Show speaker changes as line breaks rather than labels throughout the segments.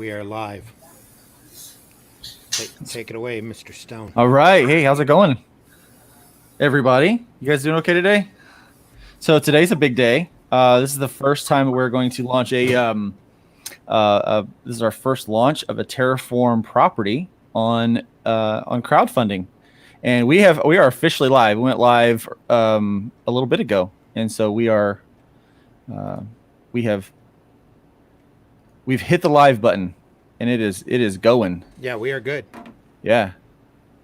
we are live. Take it away, Mr. Stone.
All right. Hey, how's it going, everybody? You guys doing okay today? So today's a big day. This is the first time we're going to launch this is our first launch of a Terraform property on crowdfunding, and we are officially live. We went live a little bit ago, and so we've hit the live button, and it is going.
Yeah, we are good.
Yeah.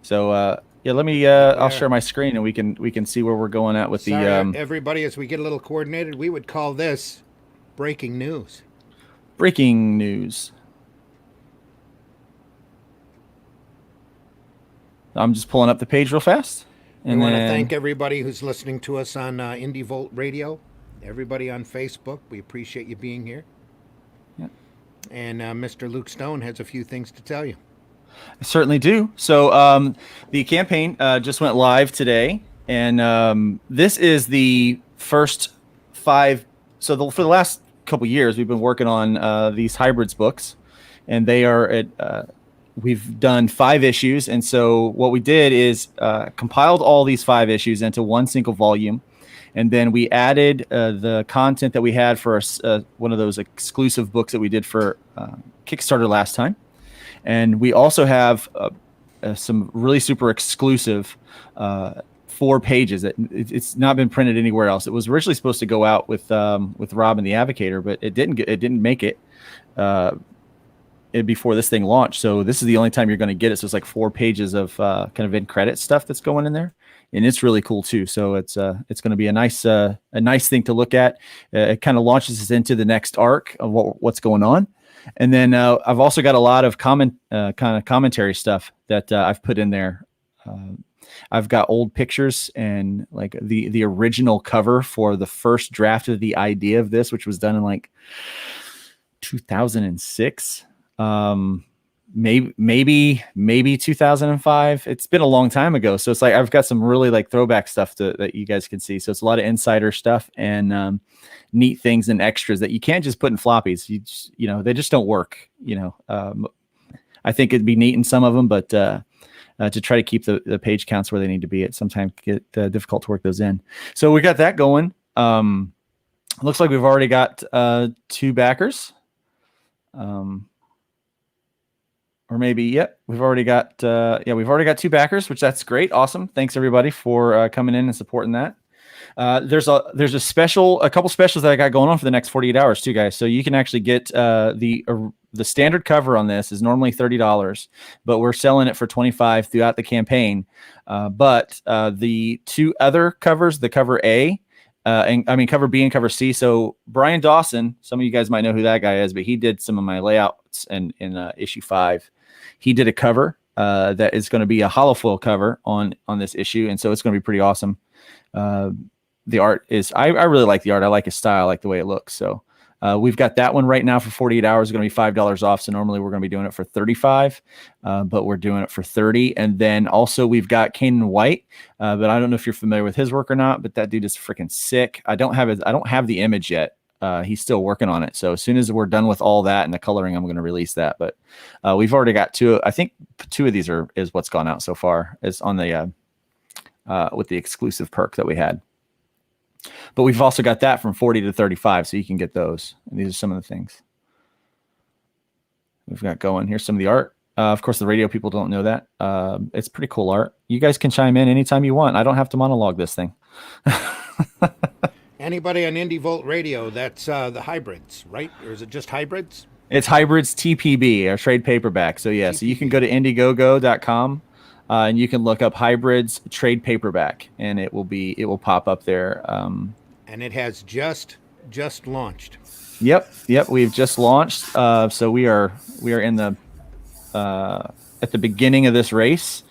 So yeah, let me I'll share my screen and we can see where we're going at with
everybody, as we get a little coordinated, we would call this breaking news.
Breaking news. I'm just pulling up the page real fast.
And I want to thank everybody who's listening to us on IndieVolt Radio. Everybody on Facebook, we appreciate you being here.
Yeah.
And Mr. Luke Stone has a few things to tell you.
I certainly do. So the campaign just went live today, and this is the first 5. So for the last couple years, we've been working on these hybrids books, and they are at. We've done 5 issues, and so what we did is compiled all these 5 issues into one single volume, and then we added the content that we had for one of those exclusive books that we did for Kickstarter last time. And we also have some really super exclusive 4 pages that it's not been printed anywhere else. It was originally supposed to go out with Rob and the Advocator, but it didn't make it before this thing launched. So this is the only time you're going to get it. So it's like 4 pages of kind of in credit stuff that's going in there, and it's really cool too. So it's going to be a nice thing to look at. It kind of launches us into the next arc of what's going on. And then I've also got a lot of kind of commentary stuff that I've put in there. I've got old pictures and like the original cover for the first draft of the idea of this, which was done in like 2006, maybe 2005. It's been a long time ago, so it's like I've got some really like throwback stuff that you guys can see. So it's a lot of insider stuff and neat things and extras that you can't just put in floppies. They just don't work. I think it'd be neat in some of them, but to try to keep the page counts where they need to be, it sometimes get difficult to work those in. So we got that going. Looks like we've already got 2 backers. Or maybe, yep, we've already got 2 backers, which that's great. Awesome. Thanks everybody for coming in and supporting that. There's a couple specials that I got going on for the next 48 hours too, guys. So you can actually get the standard cover on this is normally $30, but we're selling it for $25 throughout the campaign. But the 2 other covers, the cover A, cover B and cover C. So Brian Dawson, some of you guys might know who that guy is, but he did some of my layouts in issue 5. He did a cover that is going to be a holofoil cover on this issue, and so it's going to be pretty awesome. The art is I really like the art. I like his style. I like the way it looks. So we've got that one right now for 48 hours. It's going to be $5 off. So normally we're going to be doing it for $35, but we're doing it for $30. And then also we've got Kanan White, but I don't know if you're familiar with his work or not. But that dude is freaking sick. I don't have the image yet. He's still working on it. So as soon as we're done with all that and the coloring, I'm going to release that. But we've already got 2. I think 2 of these is what's gone out so far. Is on the with the exclusive perk that we had. But we've also got that from 40 to 35, so you can get those. And these are some of the things we've got going. Here's some of the art. Of course, the radio people don't know that. It's pretty cool art. You guys can chime in anytime you want. I don't have to monologue this thing.
Anybody on IndieVolt Radio, that's the hybrids, right? Or is it just hybrids?
It's hybrids TPB, our trade paperback. So yeah, so you can go to IndieGoGo.com. And you can look up hybrids trade paperback, and it will pop up there.
And it has just launched.
Yep, we've just launched. So we are in the at the beginning of this race.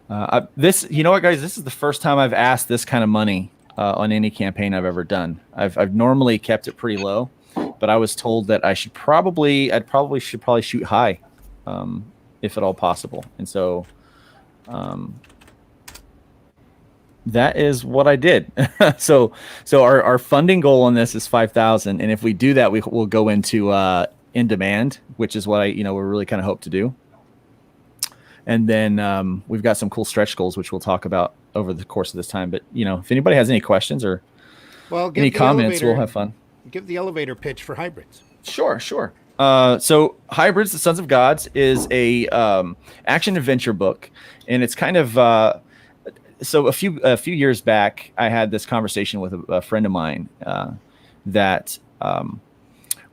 You know what, guys? This is the first time I've asked this kind of money on any campaign I've ever done. I've normally kept it pretty low, but I was told that I should probably shoot high, if at all possible, and so. That is what I did. So our funding goal on this is 5,000, and if we do that, we'll go into in demand, which is what we're really kind of hope to do. And then we've got some cool stretch goals, which we'll talk about over the course of this time. But, if anybody has any questions or any comments, we'll have fun.
Give the elevator pitch for Hybrids.
Sure. So Hybrids, the Sons of Gods is a action adventure book, and it's kind of so a few years back, I had this conversation with a friend of mine that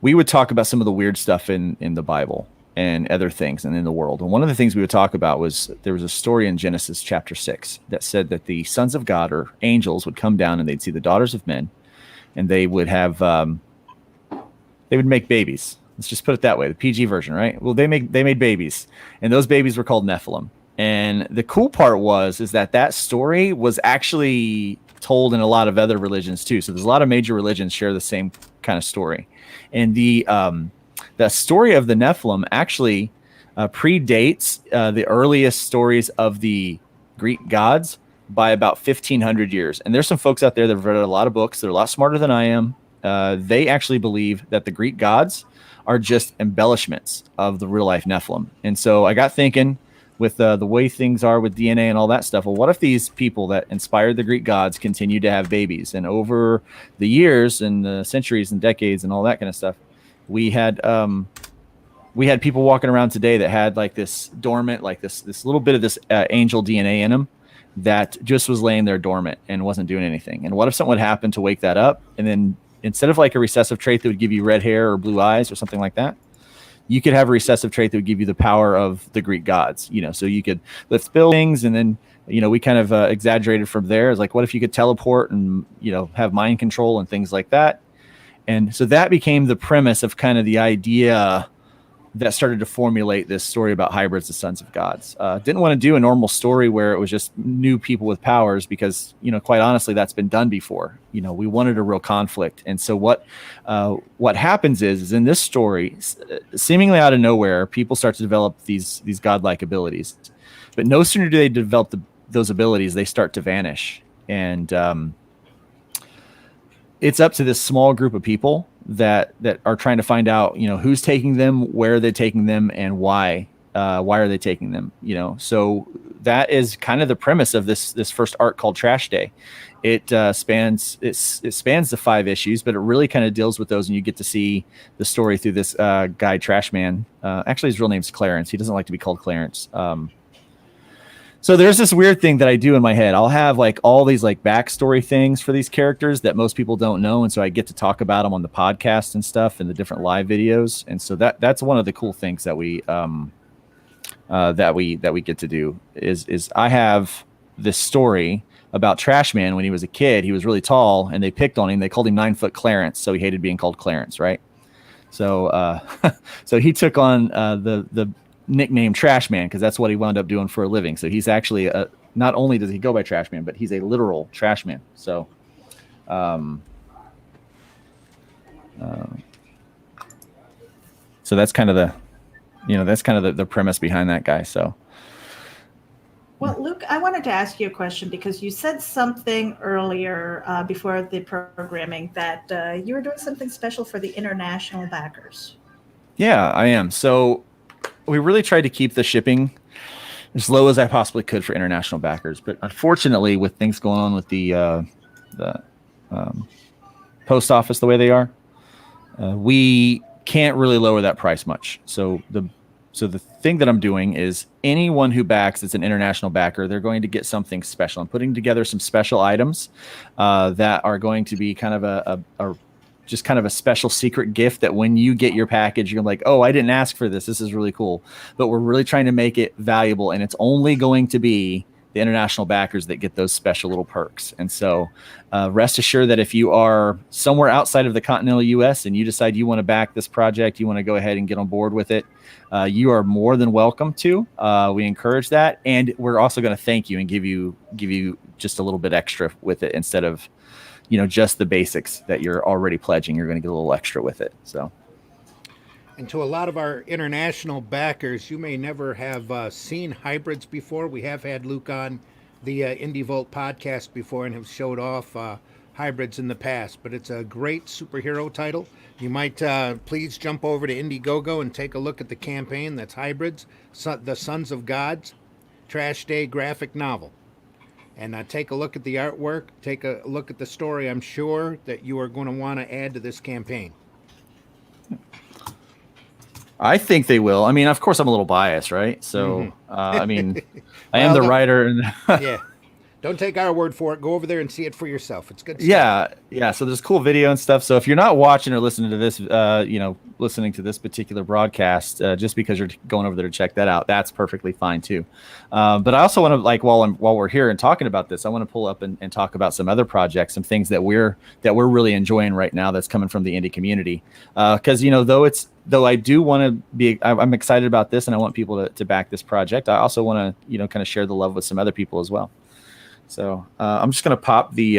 we would talk about some of the weird stuff in the Bible and other things and in the world. And one of the things we would talk about was there was a story in Genesis chapter 6 that said that the sons of God, or angels, would come down and they'd see the daughters of men, and they would have they would make babies. Let's just put it that way, the PG version, right? Well, they made babies, and those babies were called Nephilim. And the cool part is that story was actually told in a lot of other religions too. So there's a lot of major religions share the same kind of story. And the story of the Nephilim actually predates the earliest stories of the Greek gods by about 1,500 years. And there's some folks out there that have read a lot of books. They're a lot smarter than I am. They actually believe that the Greek gods are just embellishments of the real life Nephilim. And so I got thinking, with the way things are with DNA and all that stuff, well, what if these people that inspired the Greek gods continue to have babies? And over the years and the centuries and decades and all that kind of stuff, we had people walking around today that had like this dormant, like this little bit of this angel DNA in them that just was laying there dormant and wasn't doing anything. And what if something would happen to wake that up? And then instead of like a recessive trait that would give you red hair or blue eyes or something like that, you could have a recessive trait that would give you the power of the Greek gods, so you could lift buildings. And then, we kind of exaggerated from there. It's like, what if you could teleport and, have mind control and things like that? And so that became the premise of kind of the idea that started to formulate this story about Hybrids, the Sons of Gods. Didn't want to do a normal story where it was just new people with powers because, quite honestly, that's been done before. We wanted a real conflict. And so what happens is in this story, seemingly out of nowhere, people start to develop these godlike abilities. But no sooner do they develop those abilities, they start to vanish. And it's up to this small group of people that are trying to find out, who's taking them, where they're taking them, and why are they taking them, So that is kind of the premise of this first arc called Trash Day. It spans the 5 issues, but it really kind of deals with those, and you get to see the story through this guy Trashman. Actually, his real name's Clarence. He doesn't like to be called Clarence. So there's this weird thing that I do in my head. I'll have like all these like backstory things for these characters that most people don't know. And so I get to talk about them on the podcast and stuff and the different live videos. And so that's one of the cool things that we get to do is I have this story about Trashman. When he was a kid, he was really tall and they picked on him. They called him 9-foot Clarence. So he hated being called Clarence. Right. So, so he took on the nickname Trashman because that's what he wound up doing for a living. So he's actually not only does he go by Trashman, but he's a literal Trashman. So so that's kind of the premise behind that guy. So
well, Luke, I wanted to ask you a question because you said something earlier before the programming that you were doing something special for the international backers.
Yeah, I am. So we really tried to keep the shipping as low as I possibly could for international backers, but unfortunately, with things going on with the post office the way they are, we can't really lower that price much. So the thing that I'm doing is anyone who backs that's an international backer, they're going to get something special. I'm putting together some special items that are going to be kind of a special secret gift that when you get your package, you're like, oh, I didn't ask for this. This is really cool. But we're really trying to make it valuable, and it's only going to be the international backers that get those special little perks. And so rest assured that if you are somewhere outside of the continental U.S. and you decide you want to back this project, you want to go ahead and get on board with it, you are more than welcome to. We encourage that. And we're also going to thank you and give you just a little bit extra with it instead of just the basics that you're already pledging. You're going to get a little extra with it. So,
and to a lot of our international backers, you may never have seen Hybrids before. We have had Luke on the Indie Volt podcast before and have showed off hybrids in the past, but it's a great superhero title. You might please jump over to IndieGoGo and take a look at the campaign. That's Hybrids, the Sons of Gods, Trash Day graphic novel. And take a look at the artwork, take a look at the story. I'm sure that you are going to want to add to this campaign.
I think they will. I mean, of course, I'm a little biased, right? So, I mean, I am the writer. And
yeah. Don't take our word for it. Go over there and see it for yourself. It's good stuff.
Yeah. So there's cool video and stuff. So if you're not watching or listening to this, listening to this particular broadcast, just because you're going over there to check that out, that's perfectly fine too. But I also want to, while we're here and talking about this, I want to pull up and talk about some other projects, some things that we're really enjoying right now that's coming from the indie community. Because though I do want to be, I'm excited about this and I want people to back this project. I also want to kind of share the love with some other people as well. So I'm just going to pop the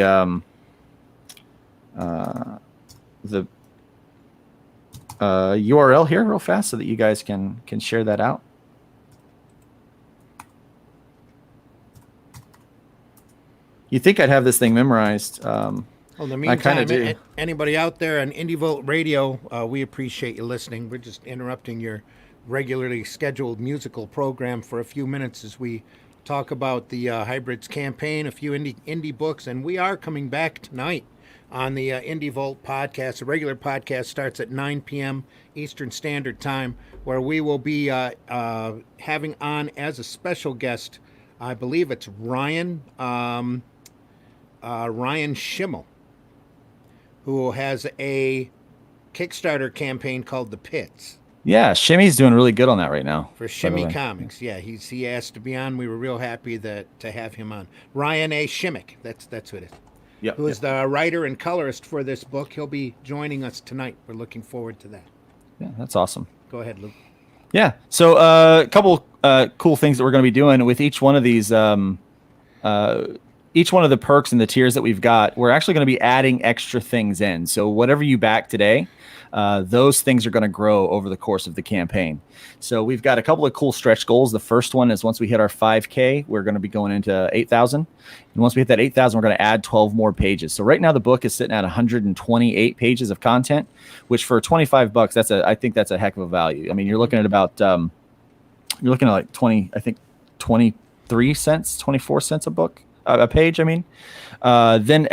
URL here real fast so that you guys can share that out. You think I'd have this thing memorized?
Well, in the meantime, anybody out there on Indie Volt Radio, we appreciate you listening. We're just interrupting your regularly scheduled musical program for a few minutes as we talk about the Hybrids campaign, a few indie books, and we are coming back tonight on the Indie Volt podcast. The regular podcast starts at 9 p.m. Eastern Standard Time, where we will be having on as a special guest, I believe it's Ryan Schimmel, who has a Kickstarter campaign called The Pits.
Yeah, Shimmy's doing really good on that right now.
For Shimmy Comics, yeah, he asked to be on. We were real happy to have him on. Ryan A. Shimmick, that's who it is.
Yep,
who is the writer and colorist for this book. He'll be joining us tonight. We're looking forward to that.
Yeah, that's awesome.
Go ahead, Luke.
Yeah, so a couple cool things that we're going to be doing with each one of these. Each one of the perks and the tiers that we've got, we're actually going to be adding extra things in. So whatever you back today, those things are going to grow over the course of the campaign. So we've got a couple of cool stretch goals. The first one is once we hit our 5K, we're going to be going into 8,000. And once we hit that 8,000, we're going to add 12 more pages. So right now the book is sitting at 128 pages of content, which for $25, I think that's a heck of a value. I mean, you're looking at about, you're looking at like 23 cents, 24 cents a page. I mean, then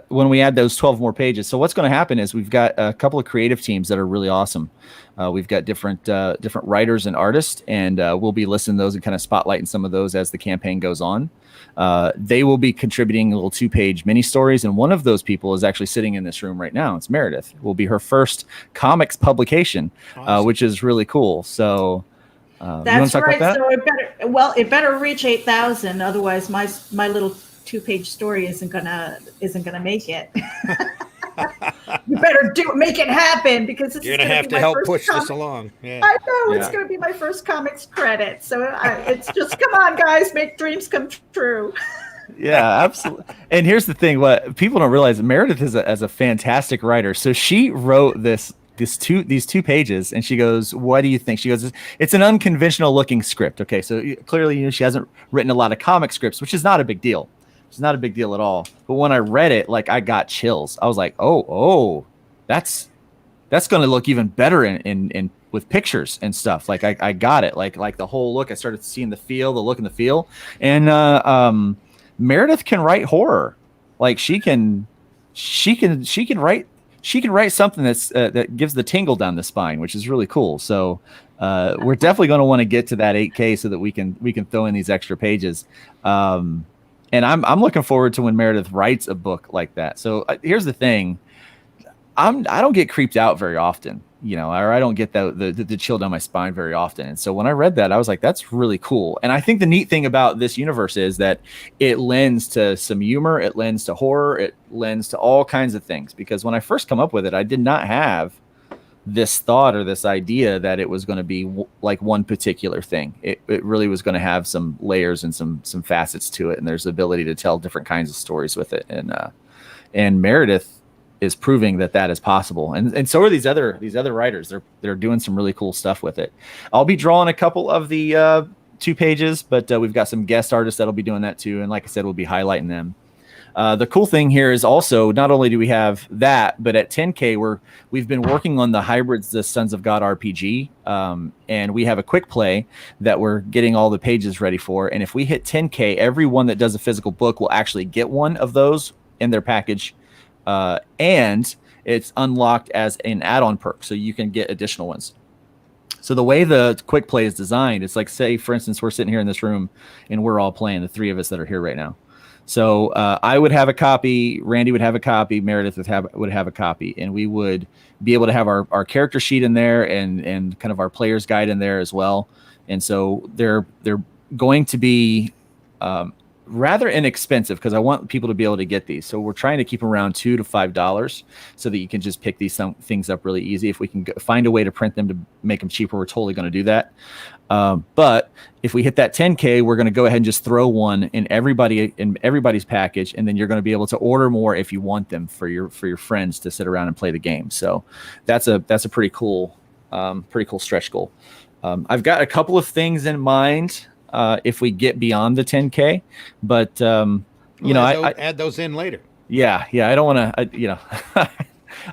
when we add those 12 more pages, so what's going to happen is we've got a couple of creative teams that are really awesome. We've got different writers and artists, and we'll be listing those and kind of spotlighting some of those as the campaign goes on. They will be contributing little 2-page mini stories, and one of those people is actually sitting in this room right now. It's Meredith. It will be her first comics publication, awesome. Which is really cool. So.
That's right. So it better reach 8,000. Otherwise, my little 2-page story isn't gonna make it. You better make it happen, because
you're gonna have to help push this along. Yeah.
I know it's gonna be my first comics credit. So it's just, come on, guys, make dreams come true.
Yeah, absolutely. And here's the thing: what people don't realize, Meredith is a fantastic writer. So she wrote these 2 pages, and she goes, "What do you think?" She goes, "It's an unconventional looking script." Okay, so clearly, she hasn't written a lot of comic scripts, which is not a big deal. It's not a big deal at all. But when I read it, I got chills. I was like, "Oh, that's going to look even better in with pictures and stuff." I got it. Like the whole look. I started seeing the look and the feel. And Meredith can write horror. She can write. She can write something that gives the tingle down the spine, which is really cool. So we're definitely going to want to get to that 8K so that we can throw in these extra pages. And I'm looking forward to when Meredith writes a book like that. So here's the thing: I don't get creeped out very often, or I don't get the chill down my spine very often. And so when I read that, I was like, that's really cool. And I think the neat thing about this universe is that it lends to some humor, it lends to horror, it lends to all kinds of things. Because when I first come up with it, I did not have this thought or this idea that it was going to be like one particular thing. It really was going to have some layers and some facets to it. And there's the ability to tell different kinds of stories with it. And Meredith is proving that is possible, and so are these other writers. They're doing some really cool stuff with it. I'll be drawing a couple of the 2 pages, but we've got some guest artists that'll be doing that too, and like I said, we'll be highlighting them. The cool thing here is also not only do we have that, but at 10K we've been working on the hybrids, the Sons of God RPG, and we have a quick play that we're getting all the pages ready for. And if we hit 10K, everyone that does a physical book will actually get one of those in their package, and it's unlocked as an add-on perk, so you can get additional ones. So the way the quick play is designed, it's like, say, for instance, we're sitting here in this room and we're all playing, the three of us that are here right now. So I would have a copy, Randy would have a copy, Meredith would have a copy, and we would be able to have our character sheet in there and kind of our player's guide in there as well. And so they're going to be rather inexpensive because I want people to be able to get these. So we're trying to keep them around $2 to $5 so that you can just pick these things up really easy. If we can find a way to print them to make them cheaper, we're totally going to do that. But if we hit that 10K, we're going to go ahead and just throw one in everybody's package, and then you're going to be able to order more if you want them for your friends to sit around and play the game. So that's a pretty cool stretch goal. I've got a couple of things in mind if we get beyond the 10K, but I
add those in later.
Yeah. I don't want to,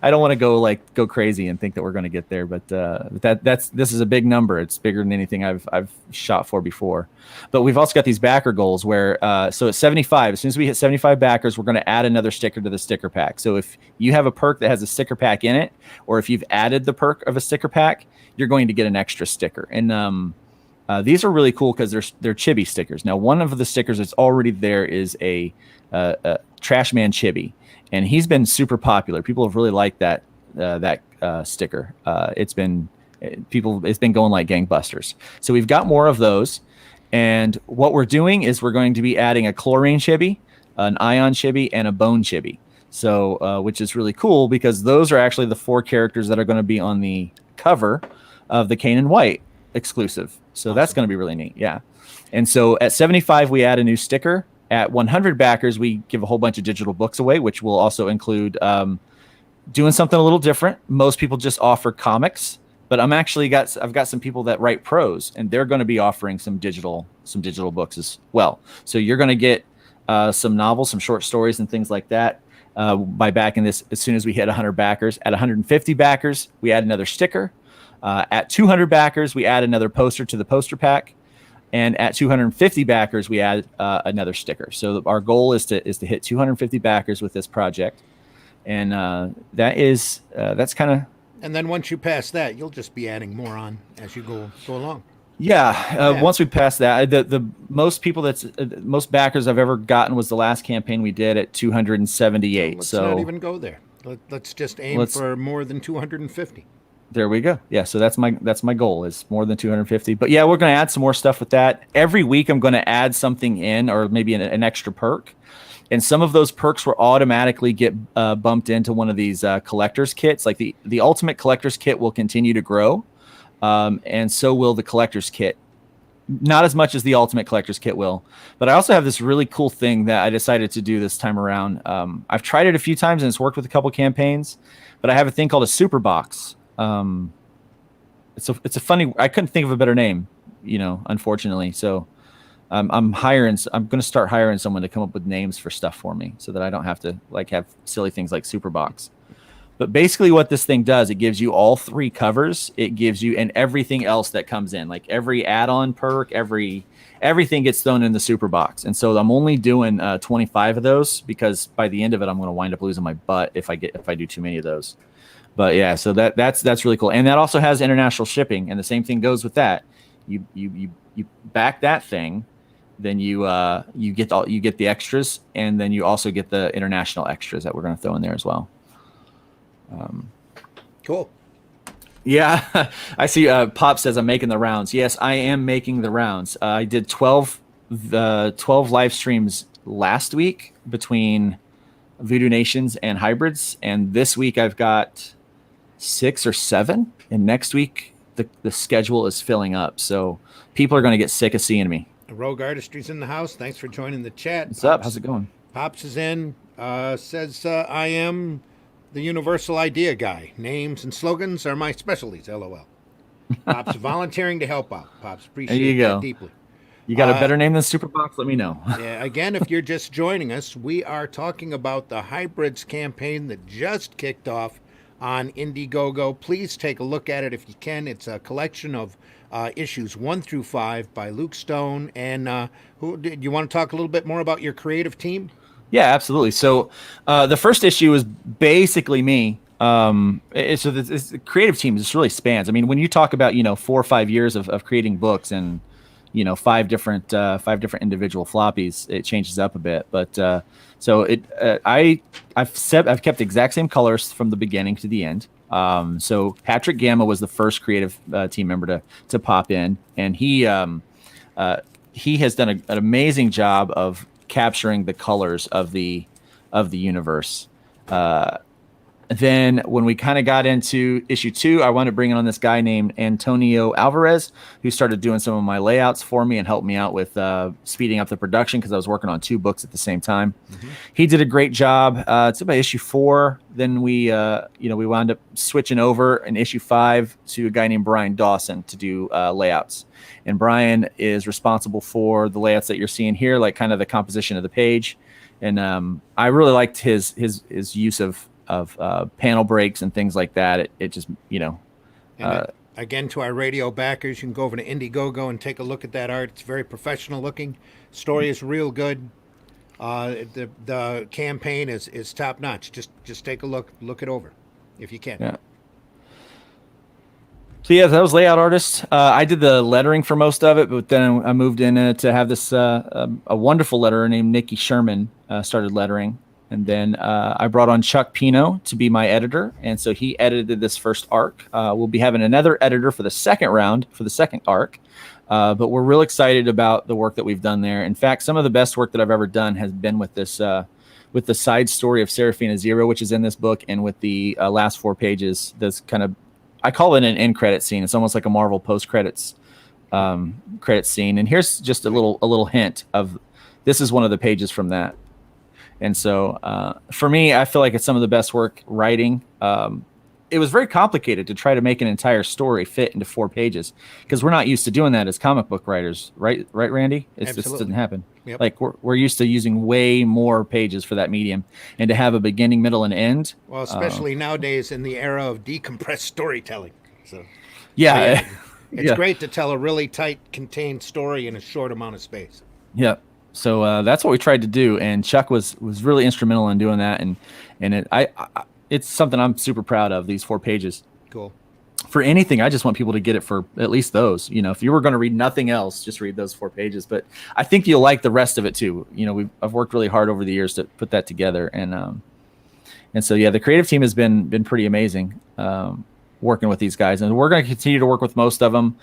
I don't want to go crazy and think that we're going to get there, but this is a big number. It's bigger than anything I've shot for before. But we've also got these backer goals where so at 75, as soon as we hit 75 backers, we're going to add another sticker to the sticker pack. So if you have a perk that has a sticker pack in it, or if you've added the perk of a sticker pack, you're going to get an extra sticker. And these are really cool because they're chibi stickers. Now, one of the stickers that's already there is a Trash Man Chibi, and he's been super popular. People have really liked that sticker. It's been going like gangbusters. So we've got more of those, and what we're doing is we're going to be adding a chlorine chibi, an ion chibi, and a bone chibi. So which is really cool because those are actually the 4 characters that are going to be on the cover of the Kane and White exclusive. So That's going to be really neat. Yeah. And so at 75, we add a new sticker. At 100 backers, we give a whole bunch of digital books away, which will also include doing something a little different. Most people just offer comics, but I've got some people that write prose, and they're going to be offering some digital books as well. So you're going to get some novels, some short stories, and things like that by backing this as soon as we hit 100 backers. At 150 backers, we add another sticker. At 200 backers, we add another poster to the poster pack, and at 250 backers, we add another sticker. So our goal is to hit 250 backers with this project, and that's kind of.
And then once you pass that, you'll just be adding more on as you go along.
Yeah. Once we pass that, the most people most backers I've ever gotten was the last campaign we did at 278.
Let's not even go there. Let's just aim for more than 250.
There we go. Yeah, so that's my goal is more than 250. But yeah, we're going to add some more stuff with that. Every week I'm going to add something in, or maybe an extra perk. And some of those perks will automatically get bumped into one of these collector's kits. Like the Ultimate Collector's Kit will continue to grow, and so will the Collector's Kit. Not as much as the Ultimate Collector's Kit will. But I also have this really cool thing that I decided to do this time around. I've tried it a few times, and it's worked with a couple campaigns. But I have a thing called a Super Box. It's a funny. I couldn't think of a better name, unfortunately. So I'm going to start hiring someone to come up with names for stuff for me, so that I don't have to have silly things like Superbox. But basically, what this thing does, it gives you all 3 covers. It gives you and everything else that comes in, like every add-on perk, everything gets thrown in the Superbox. And so I'm only doing 25 of those because by the end of it, I'm going to wind up losing my butt if I do too many of those. But yeah, so that's really cool, and that also has international shipping, and the same thing goes with that. You back that thing, then you get the extras, and then you also get the international extras that we're going to throw in there as well.
Cool.
Yeah, I see. Pop says I'm making the rounds. Yes, I am making the rounds. I did 12 live streams last week between Voodoo Nations and hybrids, and this week I've got 6 or 7, and next week the schedule is filling up, so people are going to get sick of seeing me.
Rogue Artistry's in the house. Thanks for joining the chat.
What's up? How's it going?
Pops is in. Says I am the universal idea guy. Names and slogans are my specialties. LOL. Pops volunteering to help out. Pops appreciate that deeply.
You got a better name than Superbox? Let me know.
Yeah, again, if you're just joining us, we are talking about the Hybrids campaign that just kicked off on IndieGoGo. Please take a look at it if you can. It's a collection of issues 1 through 5 by Luke Stone. And do you want to talk a little bit more about your creative team?
Yeah, absolutely. So the first issue is basically me. So the creative team just really spans. I mean, when you talk about 4 or 5 years of creating books and five different individual floppies, it changes up a bit. But so I've kept the exact same colors from the beginning to the end. So Patrick Gamma was the first creative team member to pop in, and he has done an amazing job of capturing the colors of the universe. Then when we kind of got into issue 2, I wanted to bring on this guy named Antonio Alvarez, who started doing some of my layouts for me and helped me out with speeding up the production because I was working on 2 books at the same time. Mm-hmm. He did a great job. It's about issue 4. Then we wound up switching over in issue 5 to a guy named Brian Dawson to do layouts. And Brian is responsible for the layouts that you're seeing here, like kind of the composition of the page. And I really liked his use of panel breaks and things like that. It just,
again, to our radio backers, you can go over to IndieGoGo and take a look at that art. It's very professional looking. Story is real good. The campaign is top notch. Just take a look it over if you can.
Yeah. So yeah, that was layout artist. I did the lettering for most of it, but then I moved in to have this a wonderful letterer named Nikki Sherman started lettering. And then I brought on Chuck Pino to be my editor. And so he edited this first arc. We'll be having another editor for the second round, for the second arc. But we're real excited about the work that we've done there. In fact, some of the best work that I've ever done has been with this, with the side story of Serafina Zero, which is in this book, and with the last 4 pages. This kind of, I call it an end credit scene. It's almost like a Marvel post credits credit scene. And here's just a little hint of, this is one of the pages from that. And so for me, I feel like it's some of the best work writing. It was very complicated to try to make an entire story fit into 4 pages because we're not used to doing that as comic book writers, right, Randy? It just doesn't happen.
Yep.
Like we're used to using way more pages for that medium, and to have a beginning, middle, and end.
Well, especially nowadays in the era of decompressed storytelling. So
yeah,
it's great to tell a really tight, contained story in a short amount of space.
Yeah. So that's what we tried to do, and Chuck was really instrumental in doing that, and it's something I'm super proud of. These 4 pages.
Cool.
For anything, I just want people to get it for at least those. If you were going to read nothing else, just read those 4 pages. But I think you'll like the rest of it too. I've worked really hard over the years to put that together, and so yeah, the creative team has been pretty amazing. Working with these guys, and we're going to continue to work with most of them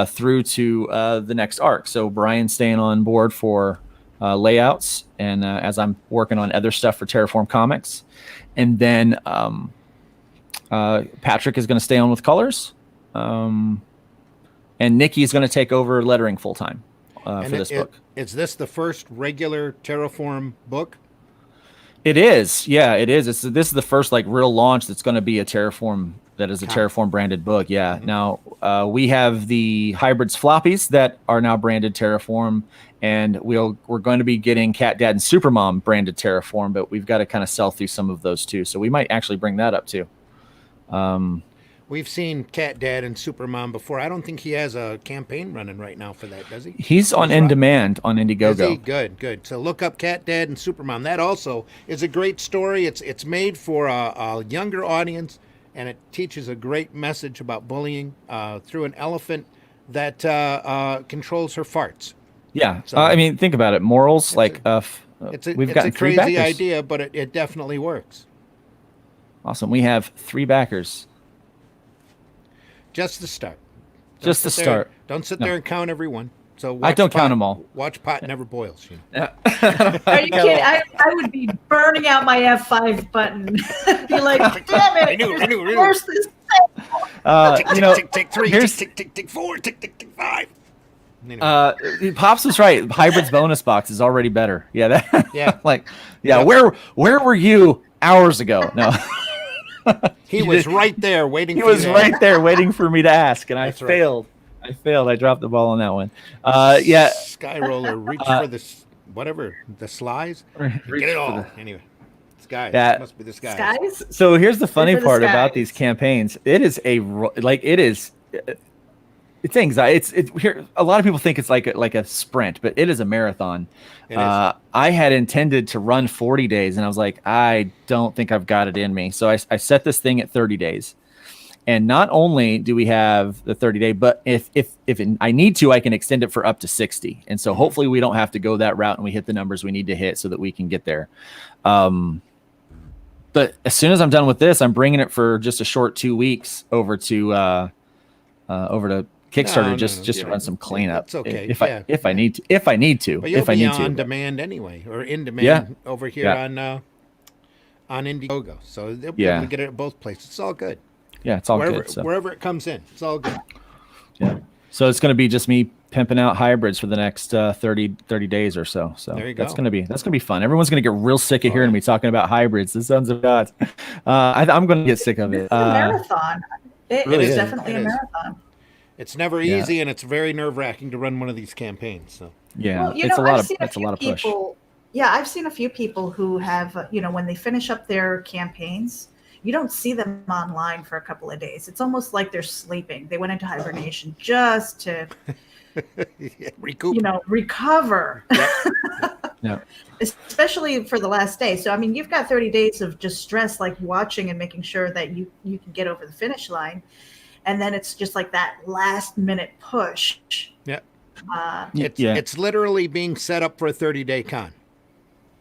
through to the next arc. So Brian's staying on board for layouts, and as I'm working on other stuff for Terraform Comics, and then Patrick is going to stay on with colors, and Nikki is going to take over lettering full time for this book.
Is this the first regular Terraform book?
It is, yeah, it is. This is the first real launch that's going to be a Terraform. That is a Terraform branded book. Yeah. Mm-hmm. Now we have the hybrids floppies that are now branded Terraform, and we're going to be getting Cat Dad and Supermom branded Terraform, but we've got to kind of sell through some of those too. So we might actually bring that up too.
We've seen Cat Dad and Supermom before. I don't think he has a campaign running right now for that, does he?
He's on In Demand on IndieGoGo.
Is he? Good. So look up Cat Dad and Supermom. That also is a great story. It's made for a younger audience, and it teaches a great message about bullying through an elephant that controls her farts.
Yeah, so, I mean, think about it. Morals, we've got
a crazy idea, but it definitely works.
Awesome. We have 3 backers.
Just the start.
Just the start.
Don't sit there and count everyone. So
I don't count them all.
Watch Pot Never Boils.
Are you kidding? I would be burning out my F5 button. Be like, damn it!
I knew.
Where's this?
Tick 3, tick 4, tick 5.
Anyway. Pops was right. Hybrid's bonus box is already better. Yeah.
Yeah.
Where were you hours ago? No.
He was right there waiting.
He was right there waiting for me to ask, and I failed. I failed. I dropped the ball on that one. Yeah.
Sky roller, reach for this, whatever, the slies. Get it all. Anyway, skies.
Yeah.
Must be the skies.
Skies?
So here's the funny part about
skies.
these campaigns. It is it's anxiety. It's here. A lot of people think it's like a sprint, but it is a marathon.
It is.
I had intended to run 40 days, and I was like, I don't think I've got it in me. So I set this thing at 30 days. And not only do we have the 30-day, but if I need to, I can extend it for up to 60. And so hopefully we don't have to go that route and we hit the numbers we need to hit so that we can get there. But as soon as I'm done with this, I'm bringing it for just a short 2 weeks over to Kickstarter just to run some cleanup.
It's okay.
If I need to.
But you'll be on demand anyway, or in demand over here on IndieGoGo. So they'll be able to get it at both places. It's all good.
Yeah, it's all
wherever,
good. So.
Wherever it comes in, it's all good.
Yeah. So it's going to be just me pimping out hybrids for the next 30 days or so. So
there you go.
That's going to be fun. Everyone's going to get real sick of hearing me talking about hybrids. The sons of God. I'm going to get sick of it.
It's a marathon. It is definitely a marathon.
It's never easy, and it's very nerve-wracking to run one of these campaigns. So
yeah, it's a lot of push.
Yeah, I've seen a few people who have, when they finish up their campaigns, you don't see them online for a couple of days. It's almost like they're sleeping. They went into hibernation just to,
recoup.
Recover.
Yeah.
Especially for the last day. So, I mean, you've got 30 days of just stress, like watching and making sure that you can get over the finish line. And then it's just like that last minute push.
Yeah. It's literally being set up for a 30-day con.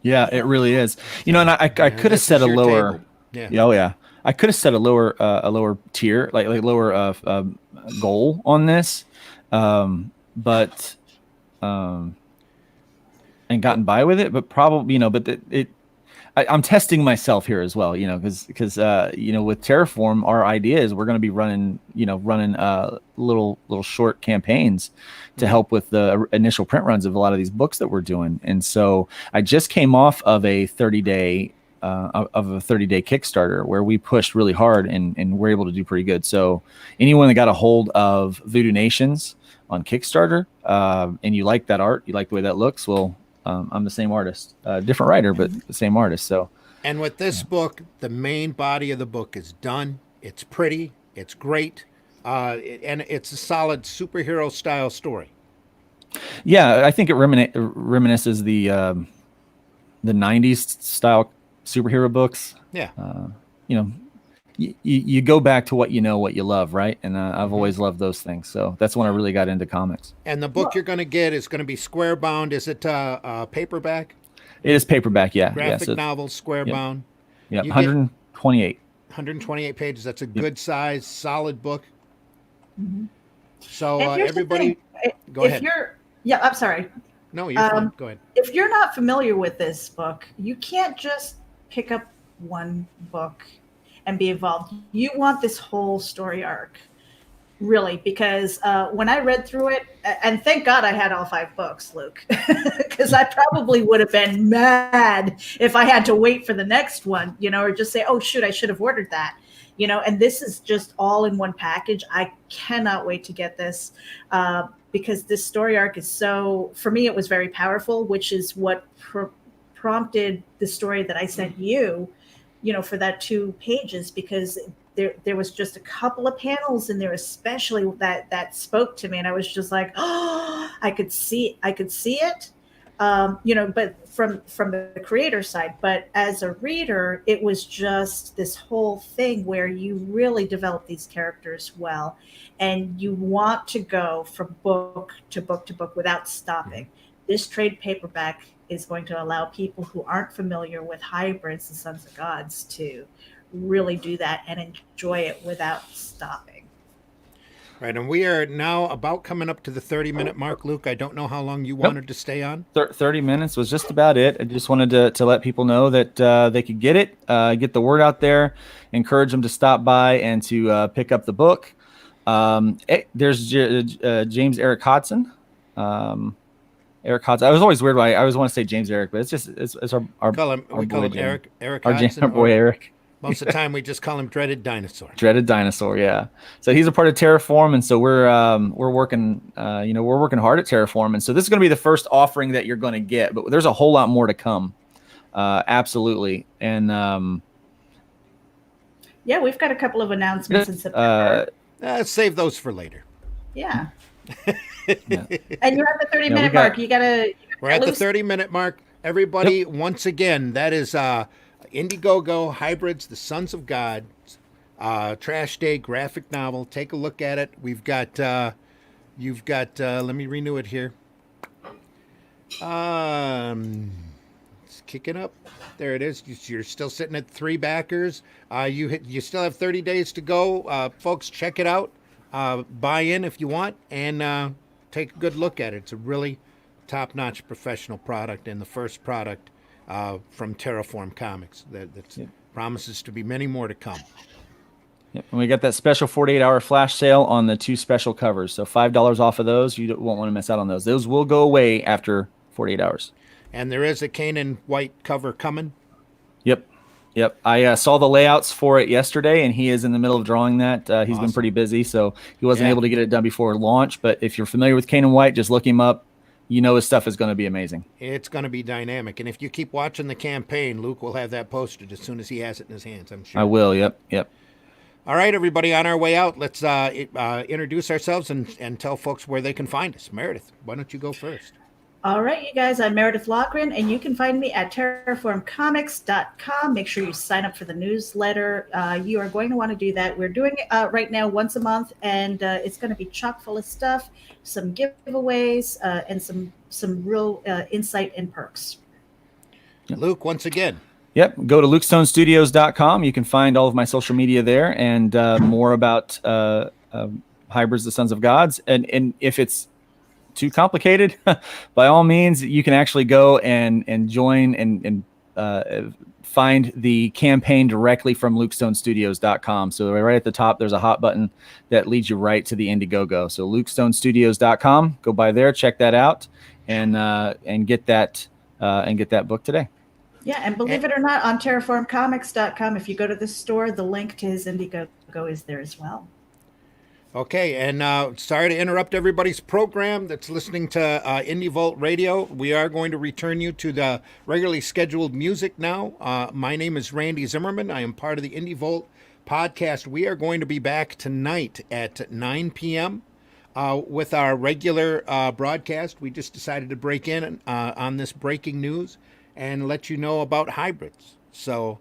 Yeah, it really is. And I could have set a lower.
Table. Yeah.
Oh yeah. I could have set a lower tier, like lower goal on this, but and gotten by with it. But probably, I'm testing myself here as well, because with Terraform, our idea is we're going to be running little short campaigns to help with the initial print runs of a lot of these books that we're doing. And so I just came off of a 30-day Kickstarter where we pushed really hard and we're able to do pretty good. So anyone that got a hold of Voodoo Nations on Kickstarter, and you like that art, you like the way that looks, well, I'm the same artist, different writer, but the same artist. So,
and with this book, the main body of the book is done. It's pretty. It's great. And it's a solid superhero style story.
Yeah, I think it reminisces the 90s style superhero books.
Yeah.
You go back to what you love, right? And I've always loved those things. So that's when I really got into comics.
And the book you're going to get is going to be square bound. Is it paperback?
It is paperback, yeah.
Graphic novel, square bound.
Yeah, 128.
128 pages. That's a good size, solid book.
Mm-hmm.
So everybody, go ahead.
I'm sorry.
No, you're fine. Go ahead.
If you're not familiar with this book, you can't just pick up one book and be involved. You want this whole story arc, really, because when I read through it, and thank God I had all 5 books, Luke, because I probably would have been mad if I had to wait for the next one, or just say, oh, shoot, I should have ordered that. And this is just all in one package. I cannot wait to get this because this story arc is for me, it was very powerful, which is what prompted the story that I sent you, for that 2 pages, because there was just a couple of panels in there, especially that spoke to me. And I was just like, oh, I could see it. But from the creator side, but as a reader, it was just this whole thing where you really develop these characters well, and you want to go from book to book to book without stopping. This trade paperback is going to allow people who aren't familiar with hybrids and Sons of Gods to really do that and enjoy it without stopping.
Right, and we are now about coming up to the 30-minute mark, Luke. I don't know how long you wanted to stay on.
30 minutes was just about it. I just wanted to let people know that they could get it, get the word out there, encourage them to stop by and to pick up the book. There's James Eric Hodson. Eric Hodson. I was always weird. I always want to say James Eric, but it's our
we call him Eric
our
Hodson,
boy Eric.
Most of the time, we just call him Dreaded Dinosaur.
Dreaded Dinosaur, yeah. So he's a part of Terraform, and so we're working, we're working hard at Terraform, and so this is going to be the first offering that you're going to get, but there's a whole lot more to come, absolutely. And
yeah, we've got a couple of announcements in September.
Save those for later.
Yeah. And you're at the 30-minute mark.
We're at the 30-minute mark. Everybody, once again, that is IndieGoGo Hybrids, The Sons of God, Trash Day graphic novel. Take a look at it. We've got, let me renew it here. It's kicking up. There it is. You're still sitting at 3 backers. You still have 30 days to go. Folks, check it out. Buy in if you want, and take a good look at it. It's a really top-notch professional product, and the first product from Terraform Comics that promises to be many more to come.
Yep. And we got that special 48-hour flash sale on the 2 special covers. So $5 off of those. You won't want to miss out on those. Those will go away after 48 hours.
And there is a Kanan White cover coming.
Yep. I saw the layouts for it yesterday, and he is in the middle of drawing that. He's been pretty busy, so he wasn't able to get it done before launch. But if you're familiar with Kanan White, just look him up. You know his stuff is going to be amazing.
It's going to be dynamic. And if you keep watching the campaign, Luke will have that posted as soon as he has it in his hands, I'm sure.
I will, yep.
All right, everybody, on our way out, let's introduce ourselves and tell folks where they can find us. Meredith, why don't you go first?
All right, you guys, I'm Meredith Loughran, and you can find me at terraformcomics.com. Make sure you sign up for the newsletter. You are going to want to do that. We're doing it right now once a month, and it's going to be chock full of stuff, some giveaways, and some real insight and perks.
Luke, once again.
Yep, go to lukestonestudios.com. You can find all of my social media there and more about Hybrids, the Sons of Gods. And if it's too complicated, by all means, you can actually go and join and find the campaign directly from lukestonestudios.com. So right at the top, there's a hot button that leads you right to the IndieGoGo. So lukestonestudios.com, go by there, check that out, and get that book today. Yeah,
and believe it or not, on terraformcomics.com, if you go to the store, the link to his IndieGoGo is there as well.
Okay, and sorry to interrupt everybody's program that's listening to Indie Vault Radio. We are going to return you to the regularly scheduled music now. My name is Randy Zimmerman. I am part of the Indie Vault podcast. We are going to be back tonight at 9 p.m. With our regular broadcast. We just decided to break in on this breaking news and let you know about hybrids. So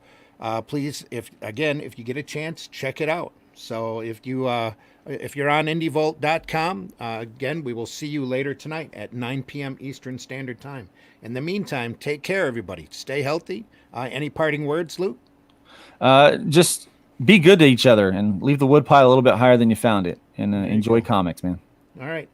please, if you get a chance, check it out. So if you're on indievolt.com, again, we will see you later tonight at 9 p.m. Eastern Standard Time. In the meantime, take care, everybody. Stay healthy. Any parting words, Luke?
Just be good to each other and leave the woodpile a little bit higher than you found it, and enjoy comics, man.
All right.